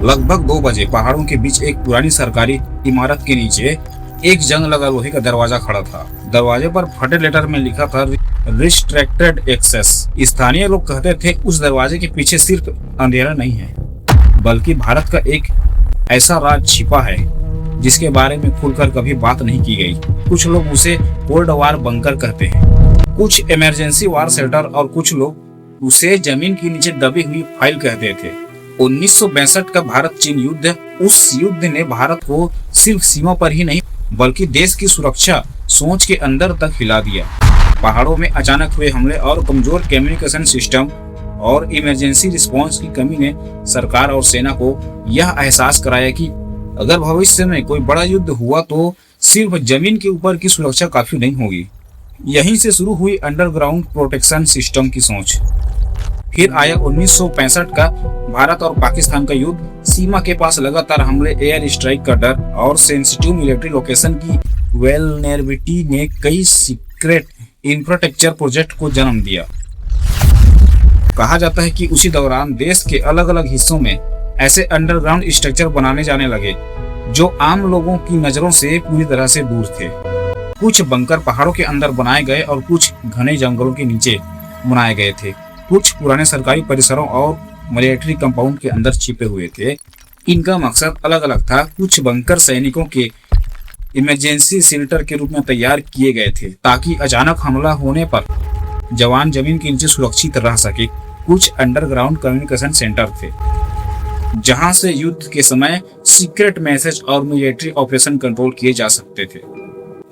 लगभग 2 बजे पहाड़ों के बीच एक पुरानी सरकारी इमारत के नीचे एक जंग लगा लोहे का दरवाजा खड़ा था। दरवाजे पर फटे लेटर में लिखा था रिस्ट्रिक्टेड एक्सेस। स्थानीय लोग कहते थे उस दरवाजे के पीछे सिर्फ अंधेरा नहीं है, बल्कि भारत का एक ऐसा राज छिपा है जिसके बारे में खुलकर कभी बात नहीं की गई। कुछ लोग उसे कोल्ड वार बंकर कहते हैं, कुछ इमरजेंसी वार शेल्टर और कुछ लोग उसे जमीन के नीचे दबी हुई फाइल कहते थे। 1962 का भारत चीन युद्ध, उस युद्ध ने भारत को सिर्फ सीमा पर ही नहीं बल्कि देश की सुरक्षा सोच के अंदर तक हिला दिया। पहाड़ों में अचानक हुए हमले और कमजोर कम्युनिकेशन सिस्टम और इमरजेंसी रिस्पांस की कमी ने सरकार और सेना को यह एहसास कराया कि अगर भविष्य में कोई बड़ा युद्ध हुआ तो सिर्फ जमीन के ऊपर की सुरक्षा काफी नहीं होगी। यहीं से शुरू हुई अंडरग्राउंड प्रोटेक्शन सिस्टम की सोच। फिर आया 1965 का भारत और पाकिस्तान का युद्ध। सीमा के पास लगातार हमले, एयर स्ट्राइक का डर और सेंसिटिव मिलिट्री लोकेशन की वेलनेरेबिलिटी ने कई सीक्रेट इंफ्रास्ट्रक्चर प्रोजेक्ट को जन्म दिया। कहा जाता है कि उसी दौरान देश के अलग अलग हिस्सों में ऐसे अंडरग्राउंड स्ट्रक्चर बनाने जाने लगे जो आम लोगों की नजरों से पूरी तरह से दूर थे। कुछ बंकर पहाड़ों के अंदर बनाए गए और कुछ घने जंगलों के नीचे बनाए गए थे। कुछ पुराने सरकारी परिसरों और मिलिट्री कंपाउंड के अंदर छिपे हुए थे। इनका मकसद अलग अलग था। कुछ बंकर सैनिकों के इमरजेंसी शेल्टर के रूप में तैयार किए गए थे ताकि अचानक हमला होने पर जवान जमीन के नीचे सुरक्षित रह सके। कुछ अंडरग्राउंड कम्युनिकेशन सेंटर थे जहां से युद्ध के समय सीक्रेट मैसेज और मिलिट्री ऑपरेशन कंट्रोल किए जा सकते थे।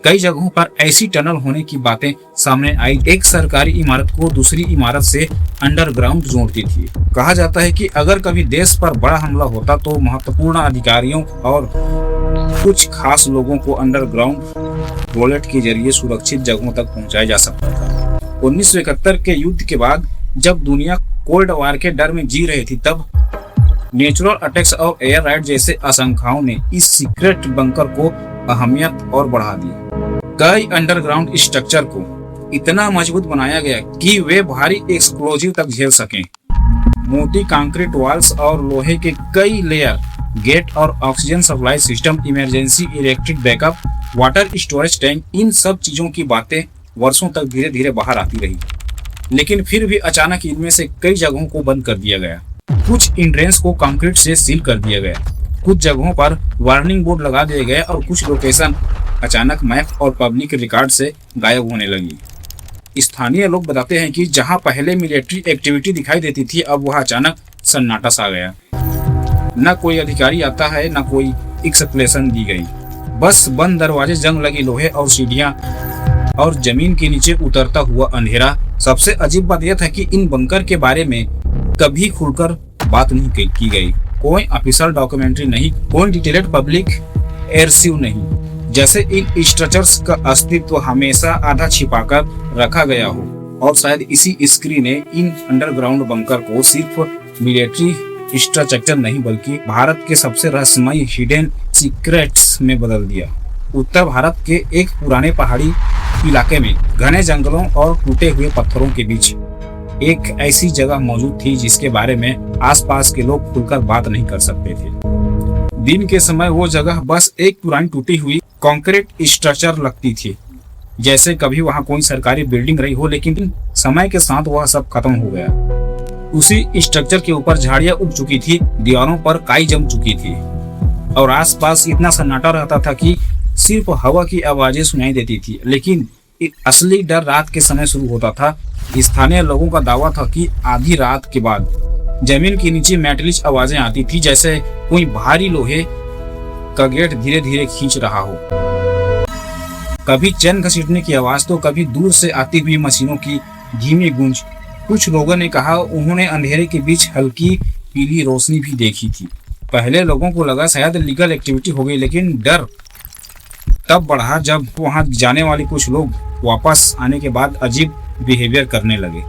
कई जगहों पर ऐसी टनल होने की बातें सामने आई। एक सरकारी इमारत को दूसरी इमारत से अंडरग्राउंड जोड़ती थी। कहा जाता है कि अगर कभी देश पर बड़ा हमला होता तो महत्वपूर्ण अधिकारियों और कुछ खास लोगों को अंडरग्राउंड वॉलेट के जरिए सुरक्षित जगहों तक पहुंचाया जा सकता था। 1971 के युद्ध के बाद जब दुनिया कोल्ड वार के डर में जी रही थी, तब नेचुरल अटैक्स और एयर राइड जैसे आशंकाओं ने इस सीक्रेट बंकर को अहमियत और बढ़ा दी। कई अंडरग्राउंड स्ट्रक्चर को इतना मजबूत बनाया गया कि वे भारी एक्सप्लोजिव तक झेल सकें। मोटी कंक्रीट वॉल्स और लोहे के कई लेयर गेट और oxygen supply system, emergency electric backup, water storage tank, इन सब चीजों की बातें वर्षों तक धीरे धीरे बाहर आती रही। लेकिन फिर भी अचानक इनमें से कई जगहों को बंद कर दिया गया। कुछ एंट्रेंस को कंक्रीट से सील कर दिया गया, कुछ जगहों पर वार्निंग बोर्ड लगा दिए गए और कुछ लोकेशन अचानक मैप और पब्लिक रिकॉर्ड से गायब होने लगी। स्थानीय लोग बताते हैं कि जहां पहले मिलिट्री एक्टिविटी दिखाई देती थी, अब वह अचानक सन्नाटा सा गया। न कोई अधिकारी आता है, न कोई एक्सप्लेनेशन दी गई। बस बंद दरवाजे, जंग लगी लोहे और सीढ़ियां और जमीन के नीचे उतरता हुआ अंधेरा। सबसे अजीब बात यह था कि इन बंकर के बारे में कभी खुलकर बात नहीं की गई। कोई ऑफिशियल डॉक्यूमेंट्री नहीं, कोई डिटेल्ड पब्लिक आर्काइव नहीं, जैसे इन स्ट्रक्चर्स का अस्तित्व हमेशा आधा छिपाकर रखा गया हो। और शायद इसी स्क्रीन ने इन अंडरग्राउंड बंकर को सिर्फ मिलिट्री स्ट्रक्चर नहीं बल्कि भारत के सबसे रहस्यमय हिडन सीक्रेट्स में बदल दिया। उत्तर भारत के एक पुराने पहाड़ी इलाके में घने जंगलों और टूटे हुए पत्थरों के बीच एक ऐसी जगह मौजूद थी जिसके बारे में आसपास के लोग खुलकर बात नहीं कर सकते थे। दिन के समय वो जगह बस एक पुरानी टूटी हुई कंक्रीट स्ट्रक्चर लगती थी, जैसे कभी वहां कोई सरकारी बिल्डिंग रही हो, लेकिन समय के साथ वह सब खत्म हो गया। उसी स्ट्रक्चर के ऊपर झाड़ियां उग चुकी थी, दीवारों पर काई जम चुकी थी और आसपास इतना सन्नाटा रहता था कि सिर्फ हवा की आवाजें सुनाई देती थी। लेकिन असली डर रात के समय शुरू होता था। स्थानीय लोगों का दावा था कि आधी रात के बाद जमीन के नीचे मेटलिश आवाजें आती थी, जैसे कोई भारी लोहे का गेट धीरे धीरे खींच रहा हो। कभी चैन घसीटने की आवाज तो कभी दूर से आती हुई मशीनों की धीमी गूंज। कुछ लोगों ने कहा उन्होंने अंधेरे के बीच हल्की पीली रोशनी भी देखी थी। पहले लोगों को लगा शायद लीगल एक्टिविटी हो गई, लेकिन डर तब बढ़ा जब वहां जाने वाले कुछ लोग वापस आने के बाद अजीब बिहेवियर करने लगे।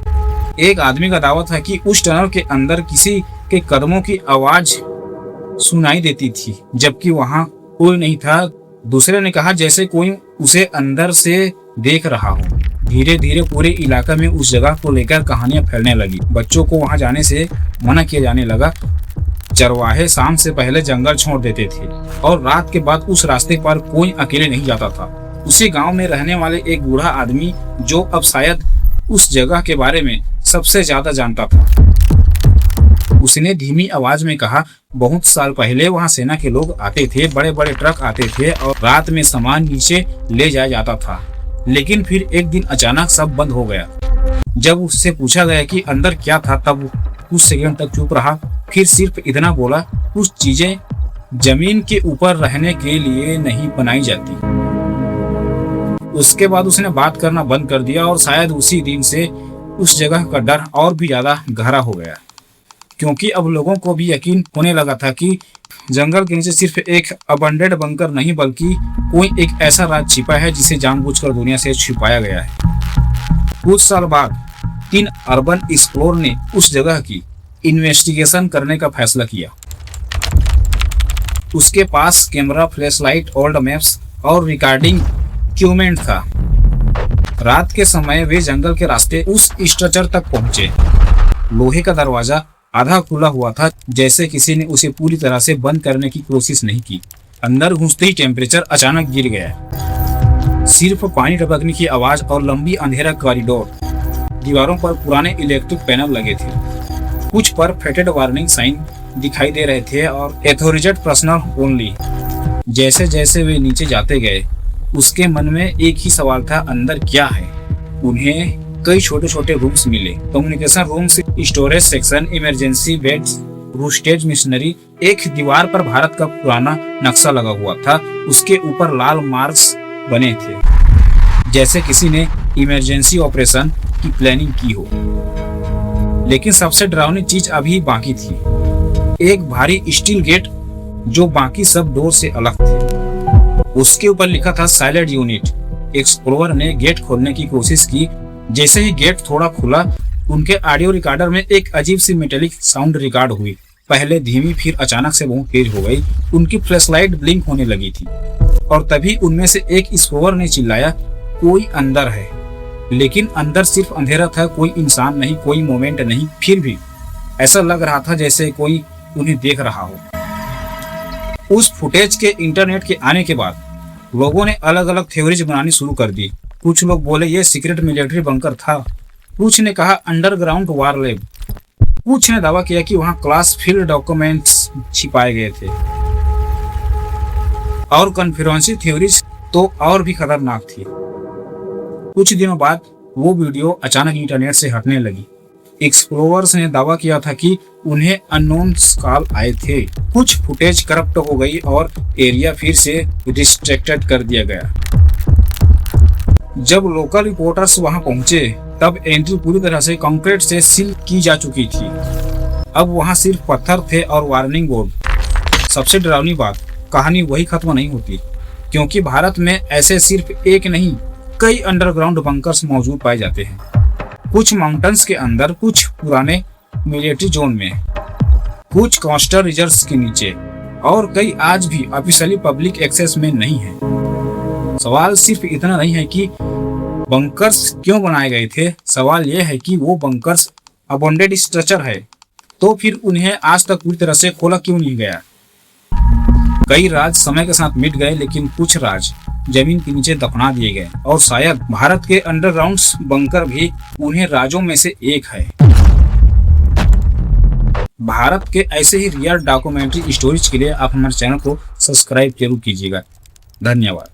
एक आदमी का दावा था कि उस टनल के अंदर किसी के कदमों की आवाज सुनाई देती थी, जबकि वहां कोई नहीं था। दूसरे ने कहा जैसे कोई उसे अंदर से देख रहा हो। धीरे धीरे पूरे इलाके में उस जगह को लेकर कहानियां फैलने लगी। बच्चों को वहां जाने से मना किया जाने लगा। चरवाहे शाम से पहले जंगल छोड़ देते थे और रात के बाद उस रास्ते पर कोई अकेले नहीं जाता था। उसी गांव में रहने वाले एक बूढ़ा आदमी, जो अब शायद उस जगह के बारे में सबसे ज्यादा जानता था, उसने धीमी आवाज में कहा, बहुत साल पहले वहां सेना के लोग आते थे, बड़े बड़े ट्रक आते थे और रात में सामान नीचे ले जाया जाता था। लेकिन फिर एक दिन अचानक सब बंद हो गया। जब उससे पूछा गया कि अंदर क्या था, तब कुछ सेकंड तक चुप रहा, फिर सिर्फ इतना बोला, कुछ चीजें जमीन के ऊपर रहने के लिए नहीं बनाई जाती। उसके बाद उसने बात करना बंद कर दिया और शायद उसी दिन से उस जगह का डर और भी ज्यादा गहरा हो गया, क्योंकि अब लोगों को भी यकीन होने लगा था कि जंगल के नीचे सिर्फ एक अबंडेड बंकर नहीं, बल्कि कोई एक ऐसा राज छिपा है जिसे जानबूझकर दुनिया से छुपाया गया है। कुछ साल बाद 3 अर्बन एक्सप्लोर ने उस जगह की इन्वेस्टिगेशन करने का फैसला किया। उसके पास कैमरा, फ्लैशलाइट, ओल्ड मैप्स और रिकॉर्डिंग इक्विपमेंट था। रात के समय वे जंगल के रास्ते उस स्ट्रक्चर तक पहुंचे। लोहे का दरवाजा आधा खुला हुआ था, जैसे किसी ने उसे पूरी तरह से बंद करने की कोशिश नहीं की। अंदर घुसते ही टेम्परेचर अचानक गिर गया। सिर्फ पानी टपकने की आवाज और लंबी अंधेरा कॉरिडोर। दीवारों पर पुराने इलेक्ट्रिक पैनल लगे थे, कुछ पर फेटेड वार्निंग साइन दिखाई दे रहे थे और एथोराइज्ड पर्सनल ओनली। जैसे जैसे वे नीचे जाते गए, उसके मन में एक ही सवाल था, अंदर क्या है। उन्हें कई छोटे छोटे रूम्स मिले, communication rooms, storage section, emergency beds, रूस्टेज मशीनरी। एक दीवार पर भारत का पुराना नक्शा लगा हुआ था, उसके ऊपर लाल मार्क्स बने थे, जैसे किसी ने इमरजेंसी ऑपरेशन की प्लानिंग की हो। लेकिन सबसे डरावनी चीज अभी बाकी थी, एक भारी स्टील गेट जो बाकी सब डोर से अलग थे। उसके ऊपर लिखा था साइलेंट यूनिट। एक्सप्लोरर ने गेट खोलने की कोशिश की। जैसे ही गेट थोड़ा खुला, उनके ऑडियो रिकॉर्डर में एक अजीब सी मेटेलिक साउंड रिकॉर्ड हुई। पहले धीमी, फिर अचानक से बहुत तेज हो गई। उनकी फ्लैशलाइट ब्लिंक होने लगी थी और तभी उनमें से एक एक्सप्लोरर ने चिल्लाया, कोई अंदर है। लेकिन अंदर सिर्फ अंधेरा था, कोई इंसान नहीं, कोई मोमेंट नहीं। फिर भी ऐसा लग रहा था जैसे कोई उन्हें देख रहा हो। उस फुटेज के इंटरनेट के आने के बाद लोगों ने अलग अलग थ्योरीज बनानी शुरू कर दी। कुछ लोग बोले ये सीक्रेट मिलिट्री बंकर था, कुछ ने कहा अंडरग्राउंड वार लैब, कुछ ने दावा किया कि वहां क्लासिफाइड डॉक्यूमेंट्स छिपाए गए थे। और कॉन्स्पिरेसी थ्योरीज तो और भी खतरनाक थी। कुछ दिनों बाद वो वीडियो अचानक इंटरनेट से हटने लगी। एक्सप्लोरर्स ने दावा किया था कि उन्हें अननोन कॉल आए थे। कुछ फुटेज करप्ट हो गई और एरिया फिर से रिस्ट्रिक्टेड कर दिया गया। जब लोकल रिपोर्टर्स वहां पहुंचे, तब एंट्री पूरी तरह से कंक्रीट से सील की जा चुकी थी। अब वहां सिर्फ पत्थर थे और वार्निंग बोर्ड। सबसे डरावनी बात, कहानी वही खत्म नहीं होती, क्योंकि भारत में ऐसे सिर्फ एक नहीं, कई अंडरग्राउंड बंकर्स मौजूद पाए जाते हैं। कुछ माउंटेन्स के अंदर, कुछ पुराने मिलिट्री जोन में, कुछ कोस्टल रिजर्व्स के नीचे और कई आज भी ऑफिशियली पब्लिक एक्सेस में नहीं है। सवाल सिर्फ इतना नहीं है कि बंकर्स क्यों बनाए गए थे, सवाल यह है कि वो बंकर्स अबंडेड स्ट्रक्चर है, तो फिर उन्हें आज तक पूरी तरह से खोला क्यों नहीं गया। कई राज समय के साथ मिट गए, लेकिन कुछ राज जमीन के नीचे दफना दिए गए और शायद भारत के अंडरग्राउंड बंकर भी उन्हें राजों में से एक है। भारत के ऐसे ही रियल डॉक्यूमेंट्री स्टोरीज के लिए आप हमारे चैनल को सब्सक्राइब जरूर कीजिएगा। धन्यवाद।